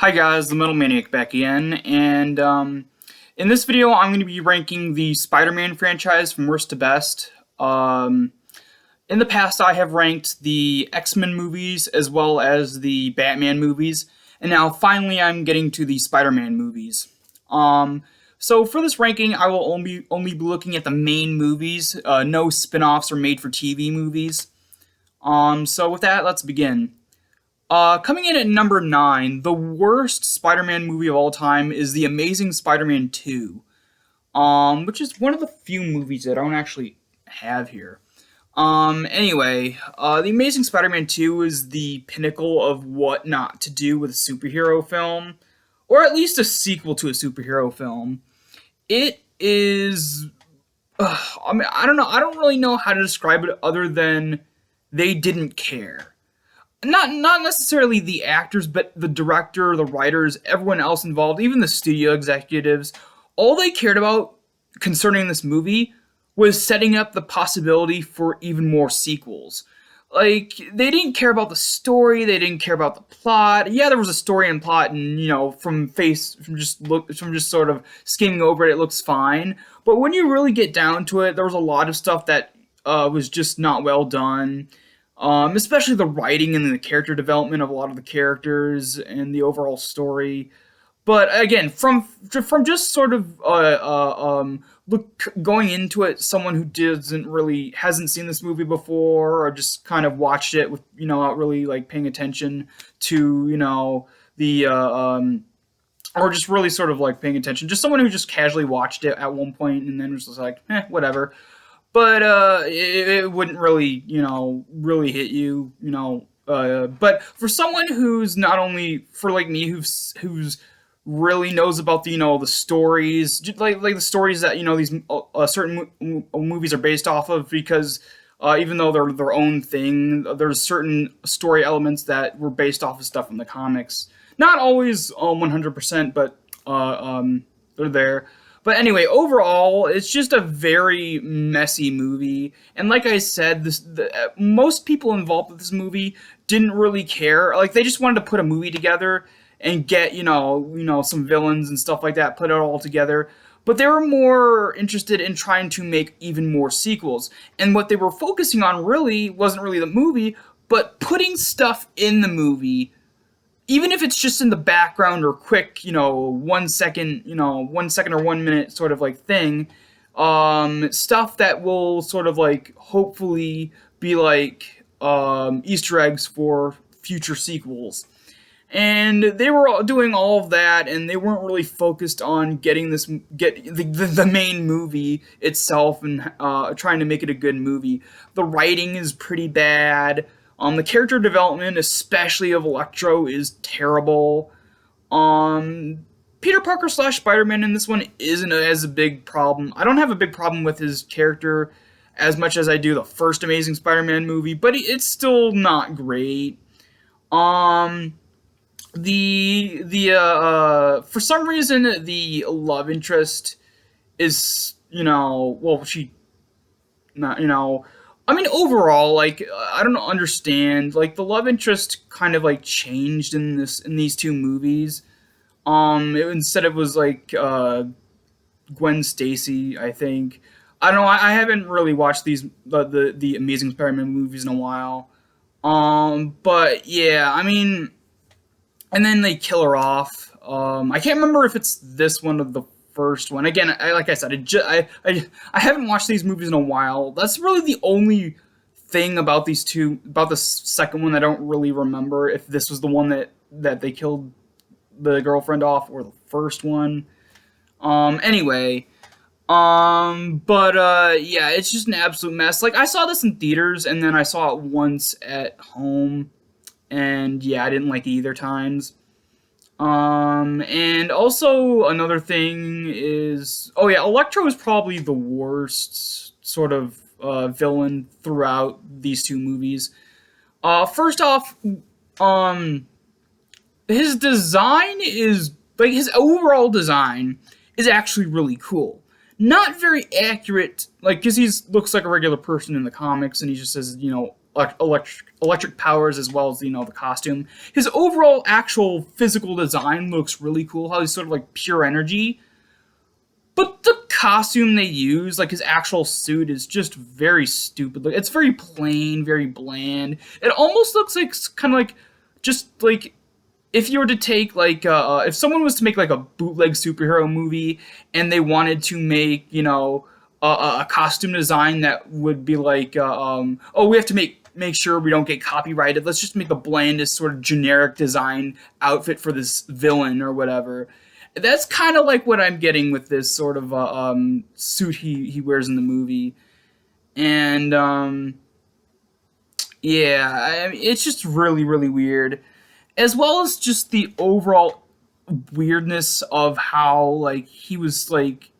Hi guys, the Metal Maniac back again, and in this video I'm going to be ranking the Spider-Man franchise from worst to best. In the past I have ranked the X-Men movies as well as the Batman movies, and now finally I'm getting to the Spider-Man movies. So for this ranking I will only be looking at the main movies, no spin-offs or made-for-TV movies. So with that, let's begin. Coming in at number 9, the worst Spider-Man movie of all time is The Amazing Spider-Man 2, which is one of the few movies that I don't actually have here. Anyway, The Amazing Spider-Man 2 is the pinnacle of what not to do with a superhero film, or at least a sequel to a superhero film. It is, I don't know, I don't really know how to describe it other than they didn't care. Not necessarily the actors, but the director, the writers, everyone else involved, even the studio executives. All they cared about concerning this movie was setting up the possibility for even more sequels. Like, they didn't care about the story, they didn't care about the plot. Yeah, there was a story and plot, and from just sort of skimming over it, it looks fine. But when you really get down to it, there was a lot of stuff that was just not well done. Especially the writing and the character development of a lot of the characters and the overall story. But again, from just sort of going into it, someone who hasn't seen this movie before, or just kind of watched it with not really like paying attention to the or just really sort of like paying attention, just someone who just casually watched it at one point and then was just like, whatever. But it wouldn't really, really hit you, But for someone who's not only, for like me, who's really knows about the stories, like the stories that these certain movies are based off of, because even though they're their own thing, there's certain story elements that were based off of stuff in the comics. Not always 100%, but they're there. But anyway, overall, it's just a very messy movie. And like I said, most people involved with this movie didn't really care. Like, they just wanted to put a movie together and get, some villains and stuff like that, put it all together. But they were more interested in trying to make even more sequels. And what they were focusing on really wasn't really the movie, but putting stuff in the movie, even if it's just in the background or quick, 1 second, 1 second or 1 minute sort of like thing, stuff that will sort of like hopefully be like Easter eggs for future sequels. And they were doing all of that, and they weren't really focused on get the main movie itself and trying to make it a good movie. The writing is pretty bad. The character development, especially of Electro, is terrible. Peter Parker / Spider-Man in this one isn't as a big problem. I don't have a big problem with his character as much as I do the first Amazing Spider-Man movie, but it's still not great. For some reason, the love interest is, she not, overall, like, I don't understand. Like, the love interest kind of like changed in these two movies. Instead it was like Gwen Stacy, I think. I don't know. I haven't really watched the Amazing Spider-Man movies in a while. But yeah, and then they kill her off. I can't remember if it's this one or the first one. Again, like I said, I haven't watched these movies in a while. That's really the only thing about these two, about the second one, I don't really remember if this was the one that they killed the girlfriend off, or the first one. Anyway, yeah, it's just an absolute mess. Like, I saw this in theaters, and then I saw it once at home, and yeah, I didn't like it either times. And also another thing is, Electro is probably the worst sort of villain throughout these two movies. First off, his design is, like, his overall design is actually really cool. Not very accurate, like, because he looks like a regular person in the comics, and he just has, electric powers, as well as the costume. His overall actual physical design looks really cool. How he's sort of like pure energy, but the costume they use, like his actual suit, is just very stupid. Like, it's very plain, very bland. It almost looks like kind of like just like if you were to take like if someone was to make like a bootleg superhero movie and they wanted to make a costume design that would be like oh, we have to make sure we don't get copyrighted, let's just make the blandest sort of generic design outfit for this villain or whatever. That's kind of like what I'm getting with this sort of suit he wears in the movie. And yeah, I mean, it's just really, really weird, as well as just the overall weirdness of how like he was like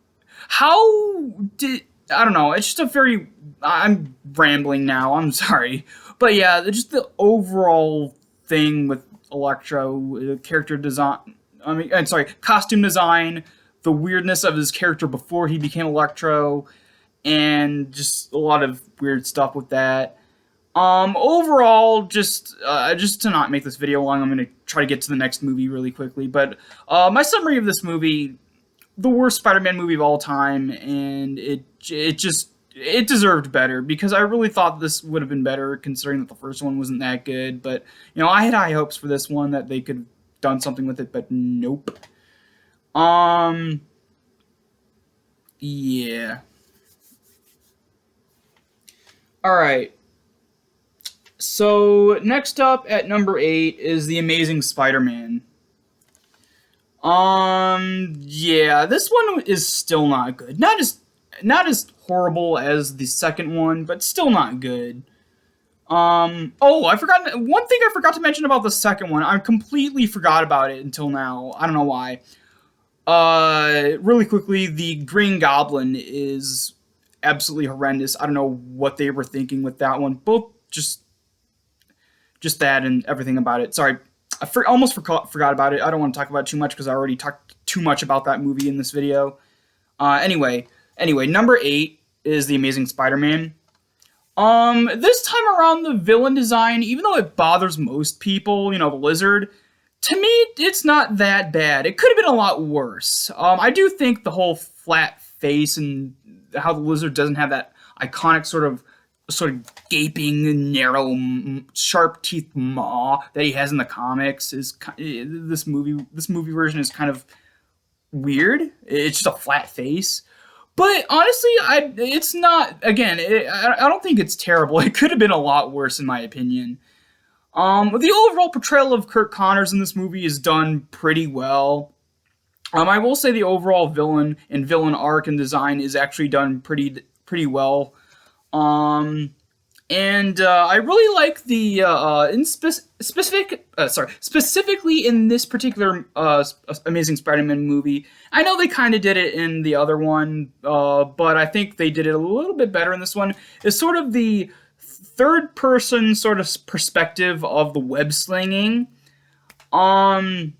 how did I don't know, it's just a very I'm rambling now, I'm sorry, but yeah, just the overall thing with Electro, character design, I'm sorry, costume design, the weirdness of his character before he became Electro, and just a lot of weird stuff with that. Overall, just to not make this video long, I'm gonna try to get to the next movie really quickly. But my summary of this movie: the worst Spider-Man movie of all time, and it deserved better, because I really thought this would have been better, considering that the first one wasn't that good. But I had high hopes for this one, that they could have done something with it, but nope. Yeah. All right. So next up at number 8 is The Amazing Spider-Man. Yeah, this one is still not good. Not as horrible as the second one, but still not good. Oh, I forgot one thing I forgot to mention about the second one. I completely forgot about it until now. I don't know why. Really quickly, the Green Goblin is absolutely horrendous. I don't know what they were thinking with that one. Both just that and everything about it. Sorry, I almost forgot about it. I don't want to talk about it too much, because I already talked too much about that movie in this video. Anyway, number 8 is The Amazing Spider-Man. This time around, the villain design, even though it bothers most people, the lizard, to me, it's not that bad. It could have been a lot worse. I do think the whole flat face and how the lizard doesn't have that iconic sort of gaping, narrow, sharp teeth maw that he has in the comics is this movie version is kind of weird. It's just a flat face. But honestly, it's not. Again, I don't think it's terrible. It could have been a lot worse, in my opinion. The overall portrayal of Kurt Connors in this movie is done pretty well. I will say the overall villain and villain arc and design is actually done pretty well. And I really like the specifically in this particular Amazing Spider-Man movie. I know they kind of did it in the other one, but I think they did it a little bit better in this one. It's sort of the third-person sort of perspective of the web slinging. And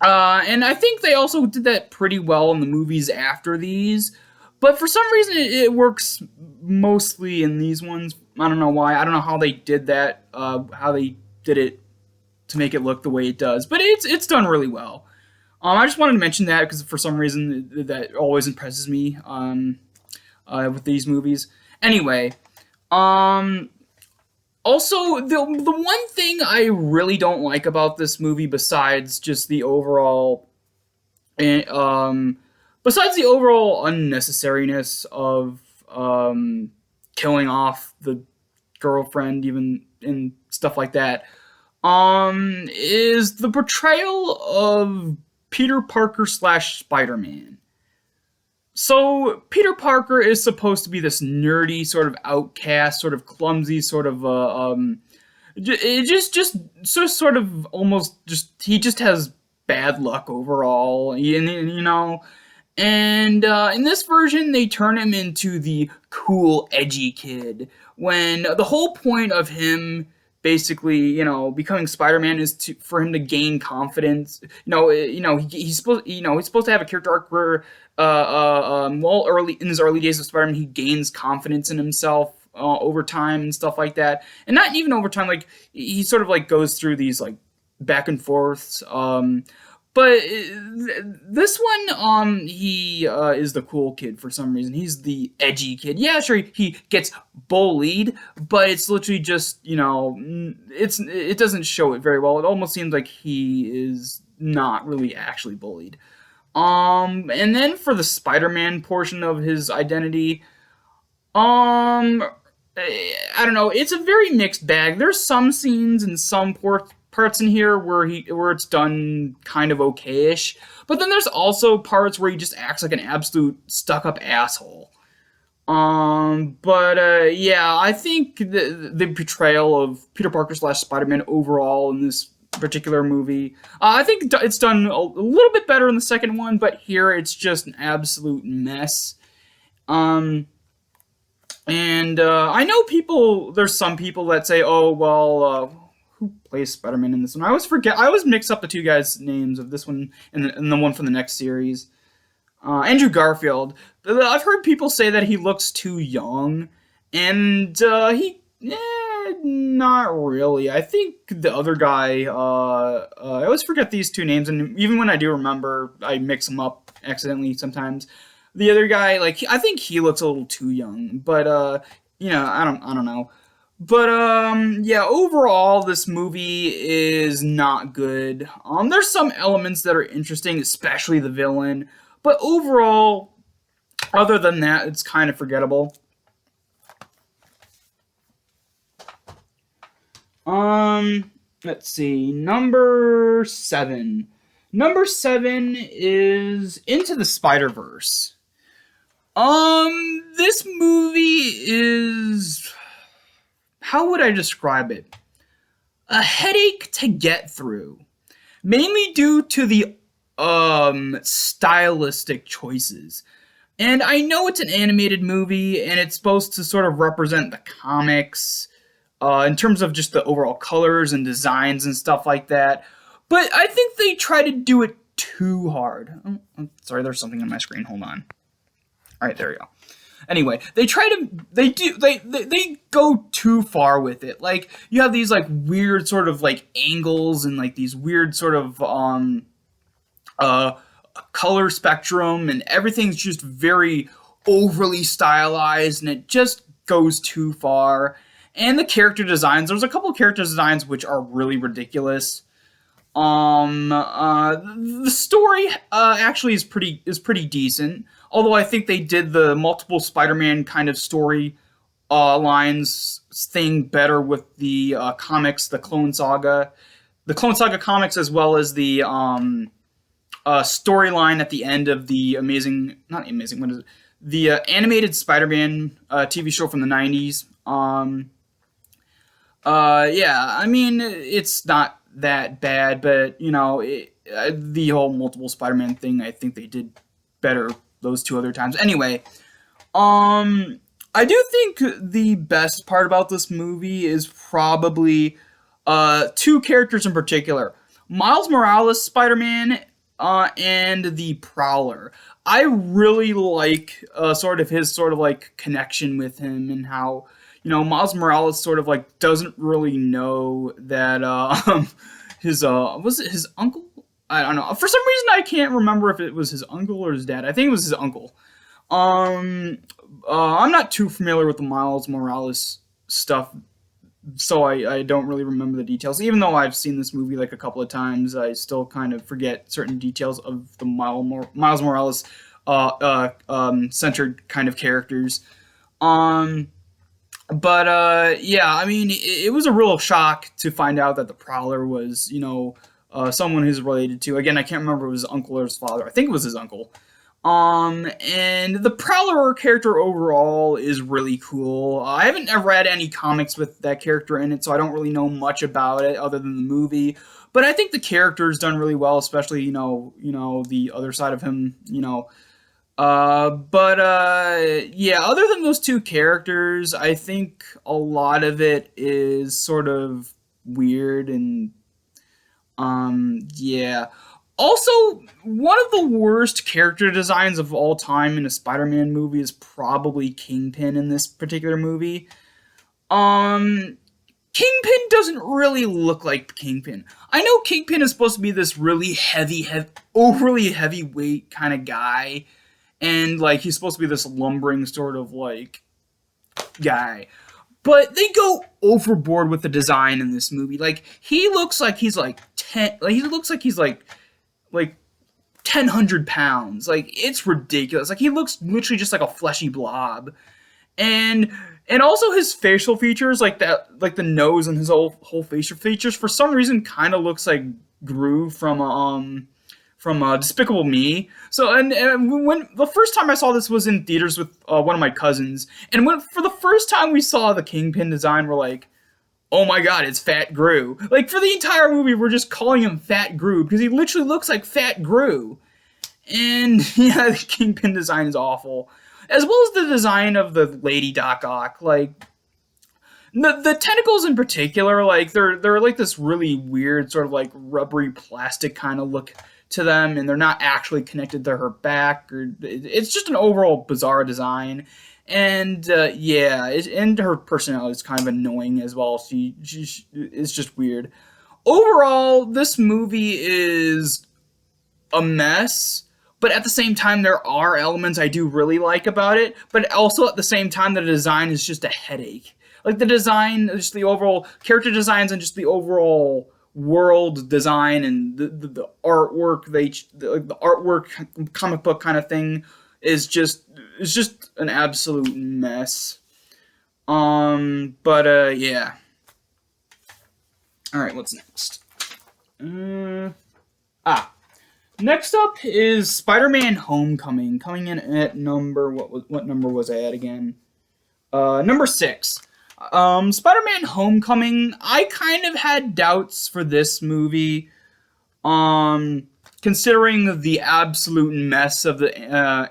I think they also did that pretty well in the movies after these. But for some reason, it works mostly in these ones. I don't know why. I don't know how they did that, how they did it to make it look the way it does. But it's done really well. I just wanted to mention that, because for some reason that always impresses me with these movies. Anyway, also, the one thing I really don't like about this movie, besides just the overall besides the overall unnecessariness of killing off the girlfriend, even, and stuff like that, is the portrayal of Peter Parker / Spider-Man. So Peter Parker is supposed to be this nerdy sort of outcast, sort of clumsy, sort of sort of almost just, he just has bad luck overall, And in this version, they turn him into the cool, edgy kid, when the whole point of him basically, becoming Spider-Man is for him to gain confidence. He's supposed to have a character arc where, early in his early days of Spider-Man, he gains confidence in himself, over time and stuff like that, and not even over time. Like he sort of like goes through these like back and forths. But this one, he is the cool kid for some reason. He's the edgy kid. Yeah, sure, he gets bullied, but it's literally just, it doesn't show it very well. It almost seems like he is not really actually bullied. And then for the Spider-Man portion of his identity, um, I don't know. It's a very mixed bag. There's some scenes and some parts in here where it's done kind of okayish, but then there's also parts where he just acts like an absolute stuck-up asshole. But yeah, I think the portrayal of Peter Parker slash Spider-Man overall in this particular movie, I think it's done a little bit better in the second one, but here it's just an absolute mess. Um, and I know there's some people that say, oh, well, who plays Spider-Man in this one? I always mix up the two guys' names of this one and the one from the next series. Andrew Garfield. I've heard people say that he looks too young, and not really. I think the other guy, I always forget these two names, and even when I do remember, I mix them up accidentally sometimes. The other guy, like, I think he looks a little too young, but I don't know. But yeah, overall, this movie is not good. There's some elements that are interesting, especially the villain, but overall, other than that, it's kind of forgettable. Let's see, number 7. Number 7 is Into the Spider-Verse. This movie is, how would I describe it? A headache to get through, mainly due to the stylistic choices. And I know it's an animated movie and it's supposed to sort of represent the comics in terms of just the overall colors and designs and stuff like that. But I think they try to do it too hard. Oh, I'm sorry, there's something on my screen. Hold on. All right, there we go. Anyway, they go too far with it. Like, you have these like weird sort of like angles and like these weird sort of color spectrum, and everything's just very overly stylized, and it just goes too far. And the character designs, there's a couple of character designs which are really ridiculous. The story actually is pretty decent. Although I think they did the multiple Spider-Man kind of story lines thing better with the comics, the Clone Saga comics, as well as the storyline at the end of the the animated Spider-Man TV show from the 90s. Yeah, I mean, it's not that bad, but the whole multiple Spider-Man thing, I think they did better those two other times. Anyway, I do think the best part about this movie is probably two characters in particular: Miles Morales Spider-Man and the Prowler. I really like sort of his sort of like connection with him, and how Miles Morales sort of like doesn't really know that his was it his uncle? I don't know. For some reason, I can't remember if it was his uncle or his dad. I think it was his uncle. I'm not too familiar with the Miles Morales stuff, so I don't really remember the details. Even though I've seen this movie like a couple of times, I still kind of forget certain details of the Miles Morales centered kind of characters. But yeah, I mean, it was a real shock to find out that the Prowler was, someone who's related to. Again, I can't remember if it was his uncle or his father. I think it was his uncle. And the Prowler character overall is really cool. I haven't ever read any comics with that character in it, so I don't really know much about it other than the movie. But I think the character's done really well, especially, the other side of him, yeah, other than those two characters, I think a lot of it is sort of weird and, yeah. Also, one of the worst character designs of all time in a Spider-Man movie is probably Kingpin in this particular movie. Um, Kingpin doesn't really look like Kingpin. I know Kingpin is supposed to be this really overly heavyweight kind of guy, and like he's supposed to be this lumbering sort of like guy. But they go overboard with the design in this movie. Like he looks like he's like 10. Like he looks like he's like 1,000 pounds. Like it's ridiculous. Like he looks literally just like a fleshy blob. And also his facial features, like that, like the nose and his whole facial features, for some reason, kind of looks like Gru from Despicable Me. So and when the first time I saw this was in theaters with one of my cousins, and when for the first time we saw the Kingpin design, we're like, oh my god, it's Fat Gru. Like for the entire movie, we're just calling him Fat Gru because he literally looks like Fat Gru. And yeah, the Kingpin design is awful, as well as the design of the Lady Doc Ock. Like the tentacles in particular, like they're like this really weird sort of like rubbery plastic kind of look to them, and they're not actually connected to her back. Or it's just an overall bizarre design. And and her personality is kind of annoying as well. She is just weird. Overall, this movie is a mess, but at the same time, there are elements I do really like about it. But also at the same time, the design is just a headache. Like the design, just the overall character designs, and just the overall world design and the artwork, the artwork comic book kind of thing is just an absolute mess. Yeah. All right, what's next? Next up is Spider-Man: Homecoming, coming in at what number was I at again? Number 6. Spider-Man: Homecoming. I kind of had doubts for this movie, considering the absolute mess of the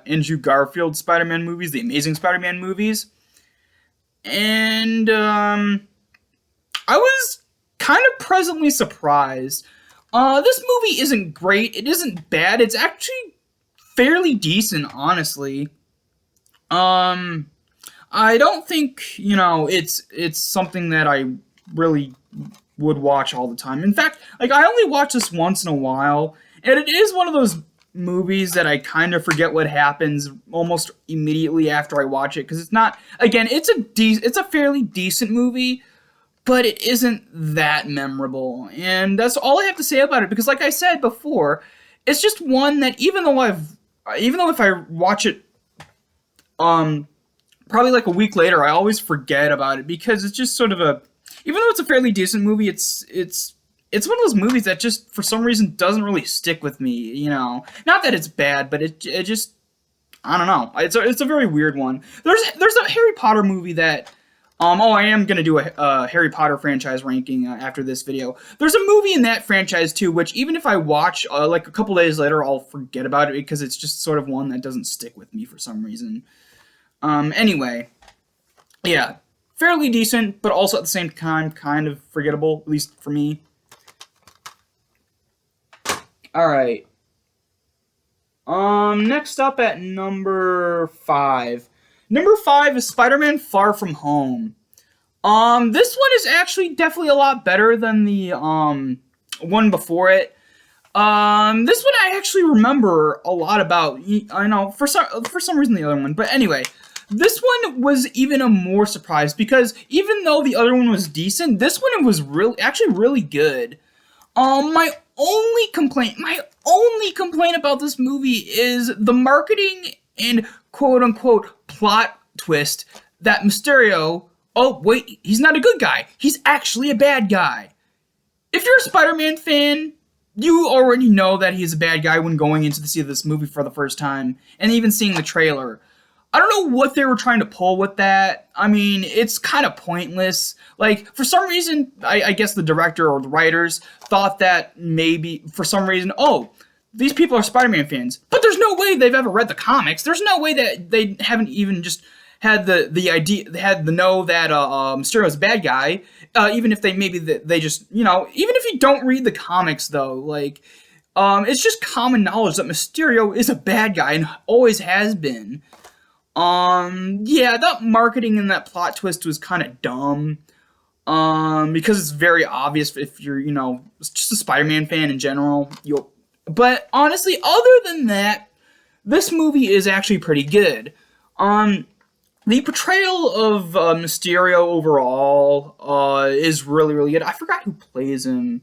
Andrew Garfield Spider-Man movies, the Amazing Spider-Man movies, and I was kind of pleasantly surprised. This movie isn't great. It isn't bad. It's actually fairly decent, honestly. I don't think, it's something that I really would watch all the time. In fact, like I only watch this once in a while, and it is one of those movies that I kind of forget what happens almost immediately after I watch it, because it's not, again, it's a fairly decent movie, but it isn't that memorable. And that's all I have to say about it, because like I said before, it's just one that even though if I watch it probably like a week later, I always forget about it, because it's just sort of even though it's a fairly decent movie, it's one of those movies that just for some reason doesn't really stick with me, Not that it's bad, but it just, I don't know. It's a very weird one. There's a Harry Potter movie that I am going to do a Harry Potter franchise ranking after this video. There's a movie in that franchise, too, which even if I watch, like a couple days later, I'll forget about it, because it's just sort of one that doesn't stick with me for some reason. Anyway, yeah, fairly decent, but also at the same time, kind of forgettable, at least for me. Alright. Next up at number 5. Number 5 is Spider-Man: Far From Home. This one is actually definitely a lot better than the, one before it. This one I actually remember a lot about. I know, for some reason the other one, but anyway, this one was even a more surprise, because even though the other one was decent, this one was really good. My only complaint about this movie is the marketing and quote-unquote plot twist that Mysterio, oh wait, he's not a good guy, he's actually a bad guy. If you're a Spider-Man fan, you already know that he's a bad guy when going into the see this movie for the first time, and even seeing the trailer. I don't know what they were trying to pull with that. I mean, it's kind of pointless. Like, for some reason, I guess the director or the writers thought that maybe, for some reason, these people are Spider-Man fans. But there's no way they've ever read the comics. There's no way that they haven't even just had the idea, they had the know that Mysterio's a bad guy. Even if they just, even if you don't read the comics, though, like, it's just common knowledge that Mysterio is a bad guy and always has been. Yeah, that marketing and that plot twist was kind of dumb. Because it's very obvious if you're, just a Spider-Man fan in general. But honestly, other than that, this movie is actually pretty good. The portrayal of Mysterio overall is really, really good. I forgot who plays him.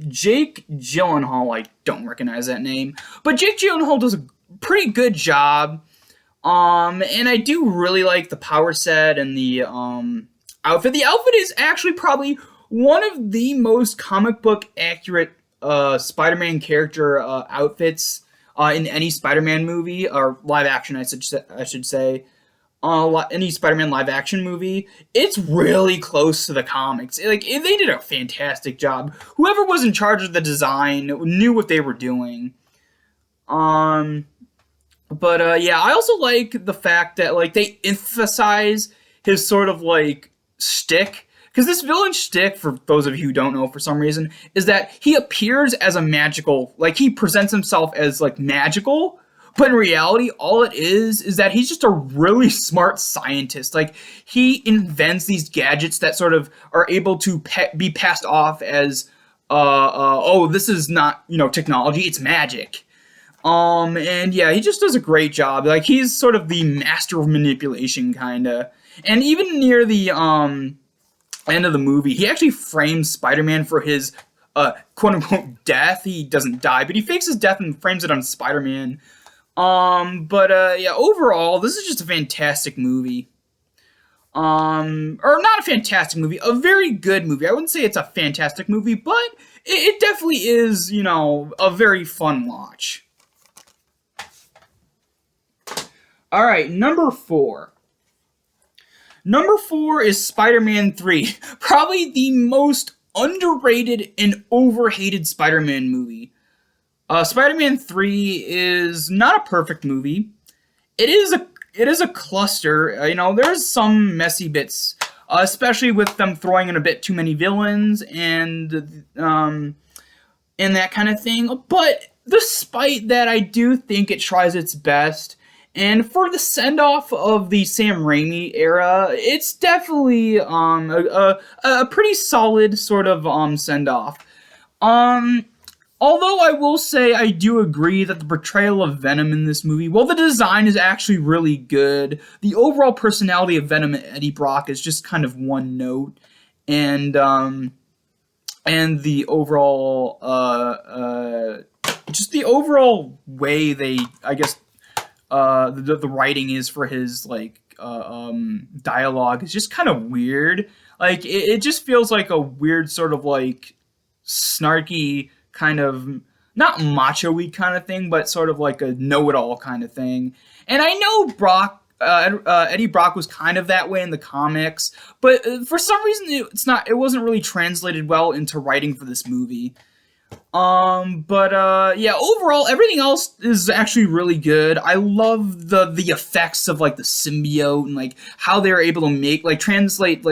Jake Gyllenhaal. I don't recognize that name, but Jake Gyllenhaal does a pretty good job. And I do really like the power set and the outfit. The outfit is actually probably one of the most comic book accurate Spider-Man character outfits in any Spider-Man movie or live action. I should say. Any Spider-Man live action movie, it's really close to the comics. Like they did a fantastic job. Whoever was in charge of the design knew what they were doing. But yeah, I also like the fact that like they emphasize his sort of like shtick. Because this villain shtick, for those of you who don't know, for some reason, is that he appears as a magical, like he presents himself as like magical, but in reality, all it is that he's just a really smart scientist. Like he invents these gadgets that sort of are able to be passed off as, oh, this is not technology, it's magic. And yeah, he just does a great job. Like he's sort of the master of manipulation, kinda. And even near the end of the movie, he actually frames Spider-Man for his quote unquote death. He doesn't die, but he fakes his death and frames it on Spider-Man. But yeah, overall, this is just a fantastic movie. Or not a fantastic movie, a very good movie. I wouldn't say it's a fantastic movie, but it definitely is, a very fun watch. All right, number 4. Number 4 is Spider-Man 3. Probably the most underrated and overhated Spider-Man movie. Spider-Man 3 is not a perfect movie. It is a cluster. There's some messy bits, especially with them throwing in a bit too many villains and that kind of thing. But despite that, I do think it tries its best. And for the send-off of the Sam Raimi era, it's definitely a pretty solid sort of send-off. Although I will say I do agree that the portrayal of Venom in this movie, well, the design is actually really good. The overall personality of Venom and Eddie Brock is just kind of one note, and the overall just the overall way they, I guess, the writing is for his dialogue is just kind of weird. Like it just feels like a weird sort of like snarky kind of, not macho-y kind of thing, but sort of like a know-it-all kind of thing. And I know Eddie Brock was kind of that way in the comics, but for some reason it wasn't really translated well into writing for this movie. But yeah, overall everything else is actually really good. I love the effects of like the symbiote and like how they're able to translate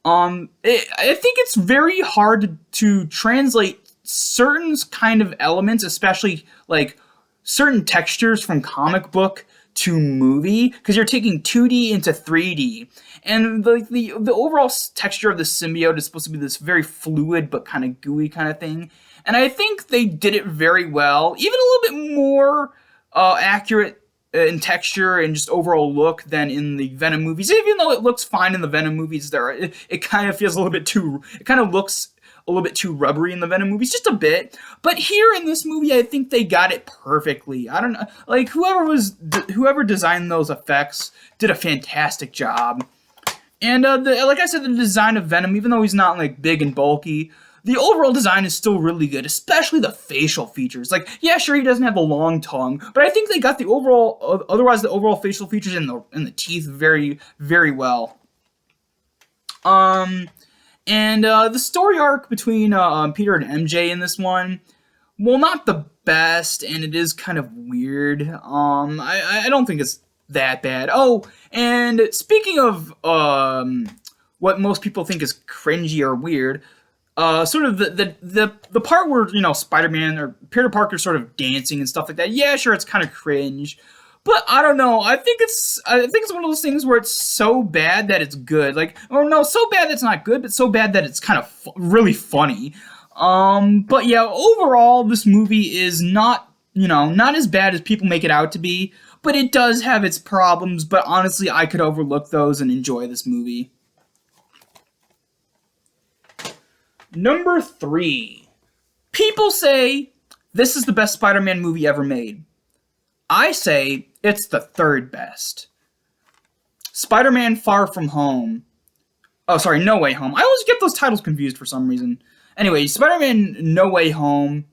I think it's very hard to translate certain kind of elements, especially like certain textures from comic book to movie, because you're taking 2D into 3D, and the overall texture of the symbiote is supposed to be this very fluid but kind of gooey kind of thing, and I think they did it very well, even a little bit more accurate in texture and just overall look than in the Venom movies. Even though it looks fine in the Venom movies, it kind of feels a little bit too, it kind of looks a little bit too rubbery in the Venom movies, just a bit. But here in this movie, I think they got it perfectly. I don't know, like whoever designed those effects did a fantastic job. And like I said, the design of Venom, even though he's not like big and bulky, the overall design is still really good, especially the facial features. Like, yeah, sure, he doesn't have the long tongue, but I think they got the overall facial features in the teeth very, very well. And the story arc between Peter and MJ in this one, well, not the best, and it is kind of weird. I don't think it's that bad. Oh, and speaking of what most people think is cringy or weird, sort of the part where Spider-Man or Peter Parker sort of dancing and stuff like that. Yeah, sure, it's kind of cringe, but I don't know. I think it's one of those things where it's so bad that it's good. Like, or no, so bad that it's not good, but so bad that it's kind of really funny. But yeah, overall, this movie is not as bad as people make it out to be, but it does have its problems. But honestly, I could overlook those and enjoy this movie. Number 3. People say this is the best Spider-Man movie ever made. I say it's the third best. Spider-Man Far From Home. Oh, sorry, No Way Home. I always get those titles confused for some reason. Anyway, Spider-Man No Way Home.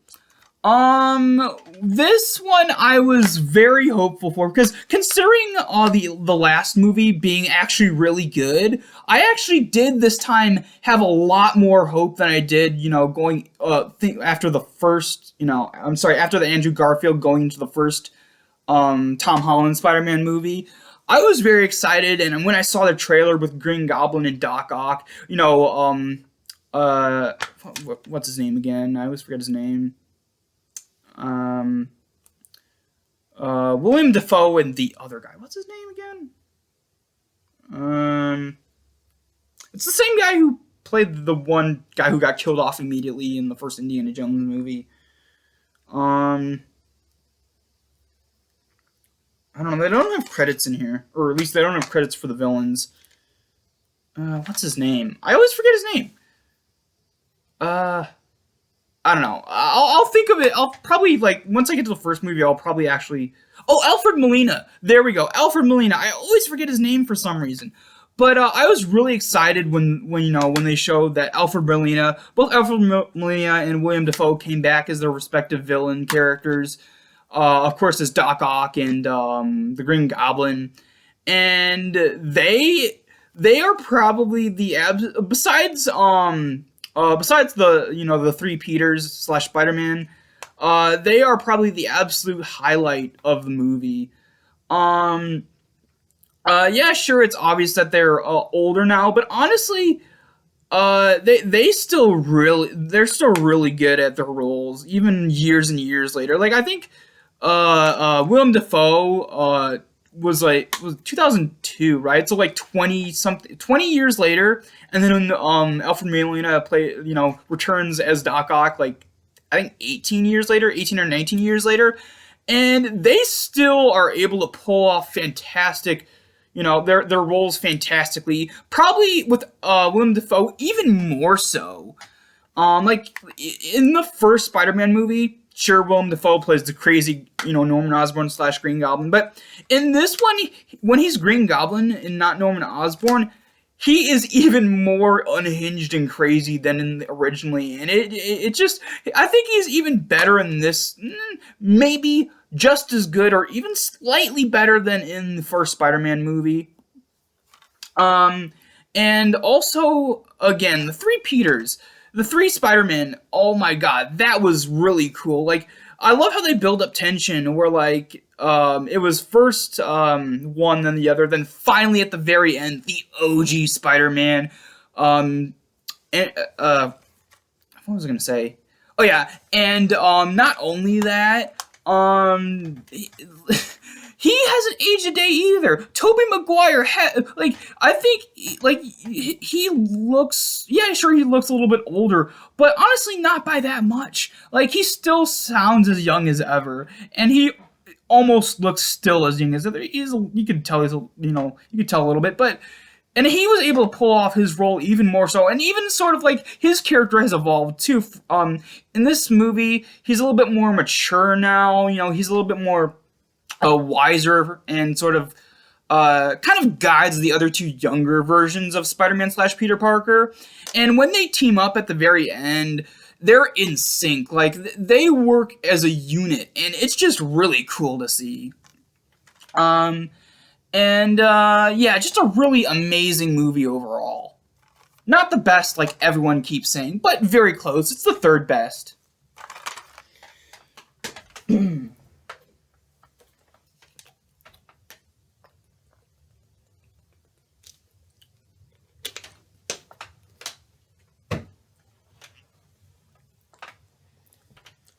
This one I was very hopeful for because considering the last movie being actually really good, I actually did this time have a lot more hope than I did, going after the first, I'm sorry, after the Andrew Garfield going into the first Tom Holland Spider-Man movie. I was very excited, and when I saw the trailer with Green Goblin and Doc Ock, uh, what's his name again? I always forget his name. Um, William Dafoe and the other guy. What's his name again? It's the same guy who played the one guy who got killed off immediately in the first Indiana Jones movie. I don't know. They don't have credits in here, or at least they don't have credits for the villains. What's his name? I always forget his name. I don't know. I'll think of it. I'll probably once I get to the first movie, I'll probably actually. Oh, Alfred Molina. There we go. Alfred Molina. I always forget his name for some reason. But I was really excited when they showed that both Alfred Molina and William Dafoe came back as their respective villain characters. Of course, as Doc Ock and the Green Goblin, and they are probably besides the three Peters slash Spider-Man, they are probably the absolute highlight of the movie. Yeah, sure, it's obvious that they're older now, but honestly, they're still really good at their roles, even years and years later. Like I think, Willem Dafoe was 2002, right? So 20 years later, and then Alfred Molina returns as Doc Ock I think 18 or 19 years later, and they still are able to pull off fantastic, their roles fantastically. Probably with Willem Dafoe even more so. In the first Spider-Man movie, sure, Willem Dafoe plays the crazy, Norman Osborn slash Green Goblin, but in this one, when he's Green Goblin and not Norman Osborn, he is even more unhinged and crazy than originally, and it just, I think he's even better in this, maybe just as good or even slightly better than in the first Spider-Man movie. And also, again, the three Peters, the three Spider-Men, oh my god, that was really cool. I love how they build up tension where, it was first one, then the other, then finally at the very end, the OG Spider-Man. And, what was I going to say? Oh, yeah, and not only that, he hasn't aged a day either. Tobey Maguire I think he looks, yeah, sure, he looks a little bit older, but honestly not by that much. He still sounds as young as ever, and he almost looks still as young as ever. You could tell you could tell a little bit, and he was able to pull off his role even more so, and even sort of his character has evolved too. In this movie, he's a little bit more mature now. He's a little bit more wiser and sort of kind of guides the other two younger versions of Spider-Man slash Peter Parker. And when they team up at the very end, they're in sync. They work as a unit, and it's just really cool to see. Yeah, just a really amazing movie overall. Not the best, like everyone keeps saying, but very close. It's the third best.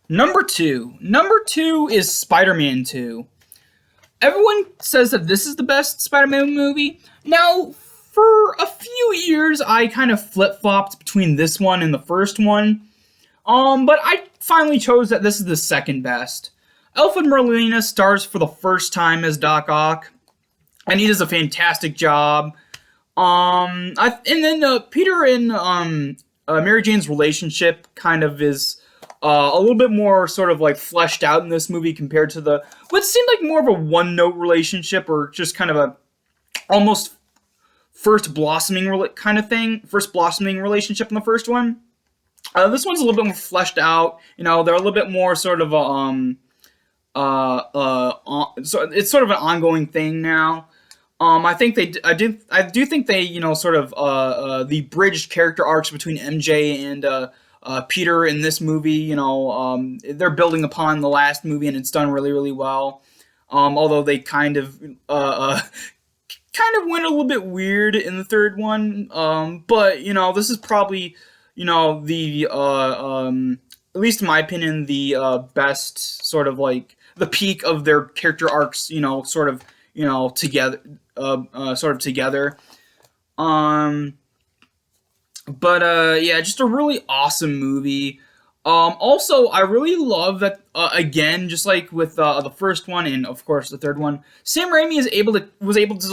Number two is Spider-Man 2. Everyone says that this is the best Spider-Man movie. Now, for a few years, I kind of flip-flopped between this one and the first one. But I finally chose that this is the second best. Alfred Molina stars for the first time as Doc Ock, and he does a fantastic job. And then Peter and Mary Jane's relationship kind of is a little bit more sort of like fleshed out in this movie compared to the what seemed like more of a one note relationship or just kind of a almost first blossoming relationship in the first one. This one's a little bit more fleshed out. You know, they're a little bit more sort of so it's sort of an ongoing thing now. I think I do think they, sort of the bridged character arcs between MJ and Peter in this movie. They're building upon the last movie, and it's done really, really well. Although they kind of went a little bit weird in the third one. But this is probably the at least in my opinion the best sort of like the peak of their character arcs. Together, sort of together. But yeah, just a really awesome movie. Also, I really love that again, just like with the first one and of course the third one, Sam Raimi was able to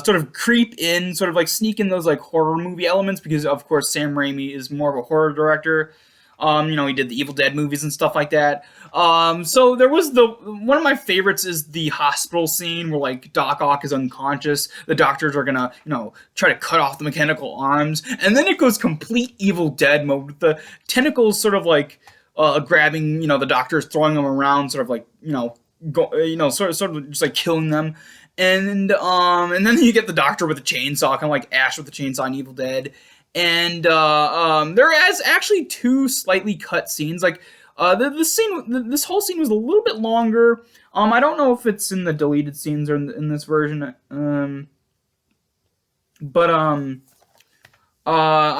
sort of creep in, sort of like sneak in those like horror movie elements because of course Sam Raimi is more of a horror director. He did the Evil Dead movies and stuff like that. So there was one of my favorites is the hospital scene where like Doc Ock is unconscious. The doctors are gonna, try to cut off the mechanical arms, and then it goes complete Evil Dead mode with the tentacles sort of like grabbing, the doctors, throwing them around, sort of like, sort of just like killing them. And then you get the doctor with a chainsaw, kind of like Ash with the chainsaw in Evil Dead. And there is actually two slightly cut scenes. Like this whole scene was a little bit longer. I don't know if it's in the deleted scenes or in this version. But I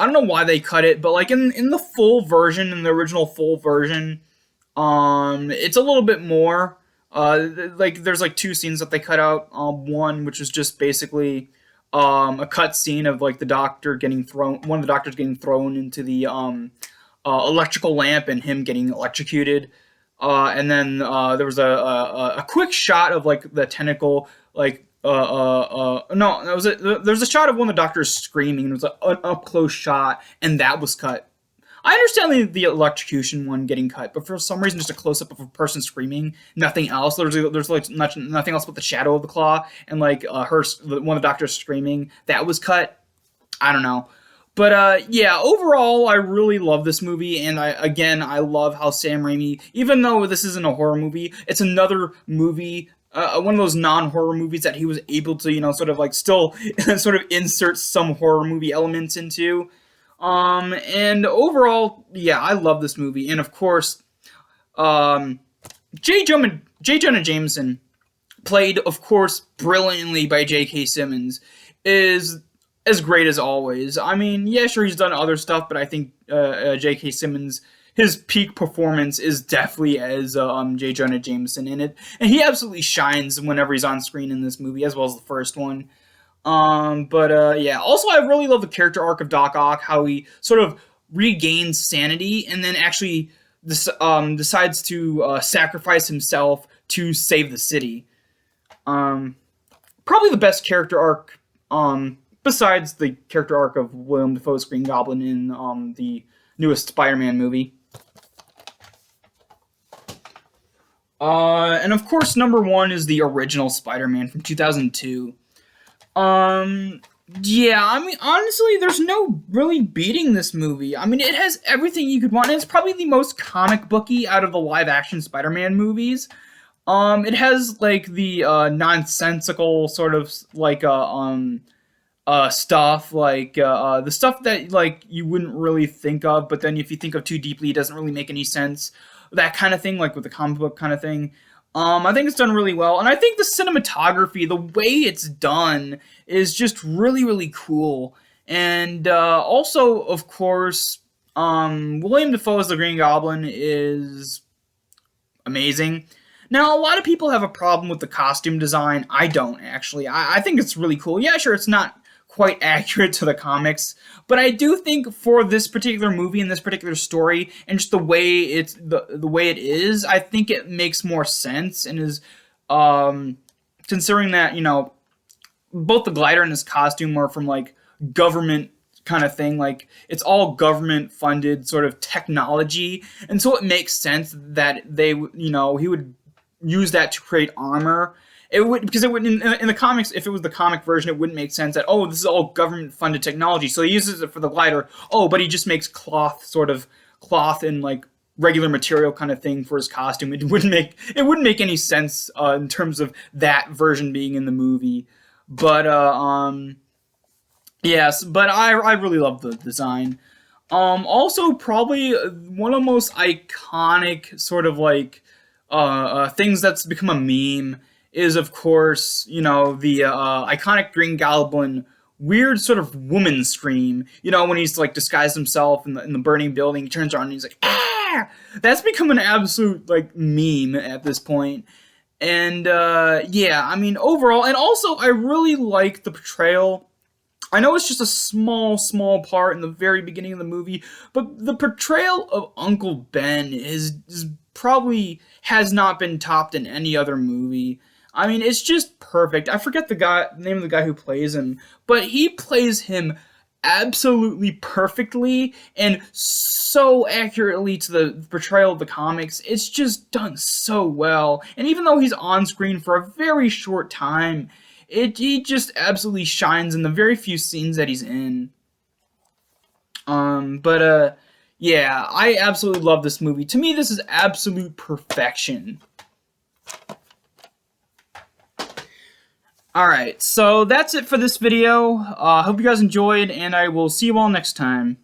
don't know why they cut it. But like in the full version, in the original full version, it's a little bit more. Like there's like two scenes that they cut out. One which was just basically a cut scene of like one of the doctors getting thrown into the electrical lamp and him getting electrocuted. And then there was a quick shot of like the tentacle, like no, there's a shot of one of the doctors screaming. It was an up close shot, and that was cut. I understand the electrocution one getting cut, but for some reason, just a close up of a person screaming, nothing else. There's like nothing else but the shadow of the claw and like one of the doctors screaming. That was cut. I don't know, but yeah. Overall, I really love this movie, and I love how Sam Raimi, even though this isn't a horror movie, it's another movie. One of those non-horror movies that he was able to, sort of like still sort of insert some horror movie elements into. And overall, yeah, I love this movie. And of course, J. Jonah Jameson, played, of course, brilliantly by J.K. Simmons, is as great as always. I mean, yeah, sure, he's done other stuff, but I think J.K. Simmons, his peak performance is definitely as J. Jonah Jameson in it. And he absolutely shines whenever he's on screen in this movie, as well as the first one. But yeah, also I really love the character arc of Doc Ock, how he sort of regains sanity and then actually decides to sacrifice himself to save the city. Probably the best character arc, besides the character arc of William Dafoe's Green Goblin in the newest Spider-Man movie. And of course, number one is the original Spider-Man from 2002. Yeah, I mean, honestly, there's no really beating this movie. I mean, it has everything you could want. It's probably the most comic booky out of the live-action Spider-Man movies. It has, like, the, nonsensical sort of, like, stuff, like, the stuff that, like, you wouldn't really think of, but then if you think of too deeply, it doesn't really make any sense. That kind of thing, like, with the comic book kind of thing. I think it's done really well, and I think the cinematography, the way it's done, is just really, really cool. And also, of course, William Dafoe as the Green Goblin is amazing. Now, a lot of people have a problem with the costume design. I don't, actually. I think it's really cool. Yeah, sure, it's not quite accurate to the comics, but I do think for this particular movie and this particular story and just the way it's the way it is, I think it makes more sense and is considering that, both the glider and his costume are from like government kind of thing. Like it's all government funded sort of technology, and so it makes sense that he would use that to create armor. It would because it would in the comics, if it was the comic version, it wouldn't make sense that this is all government funded technology. So he uses it for the glider. But he just makes cloth and like regular material kind of thing for his costume. It wouldn't make any sense in terms of that version being in the movie. But yes, but I really love the design. Also, probably one of the most iconic sort of like things that's become a meme is, of course, the iconic Green Goblin weird sort of woman scream. When he's like disguised himself in the burning building, he turns around and he's like, ah! That's become an absolute like meme at this point. And yeah, I mean, overall, and also I really like the portrayal. I know it's just a small part in the very beginning of the movie, but the portrayal of Uncle Ben is probably has not been topped in any other movie. I mean, it's just perfect. I forget the name of the guy who plays him, but he plays him absolutely perfectly and so accurately to the portrayal of the comics. It's just done so well. And even though he's on screen for a very short time, he just absolutely shines in the very few scenes that he's in. Yeah, I absolutely love this movie. To me, this is absolute perfection. Alright, so that's it for this video. Hope you guys enjoyed, and I will see you all next time.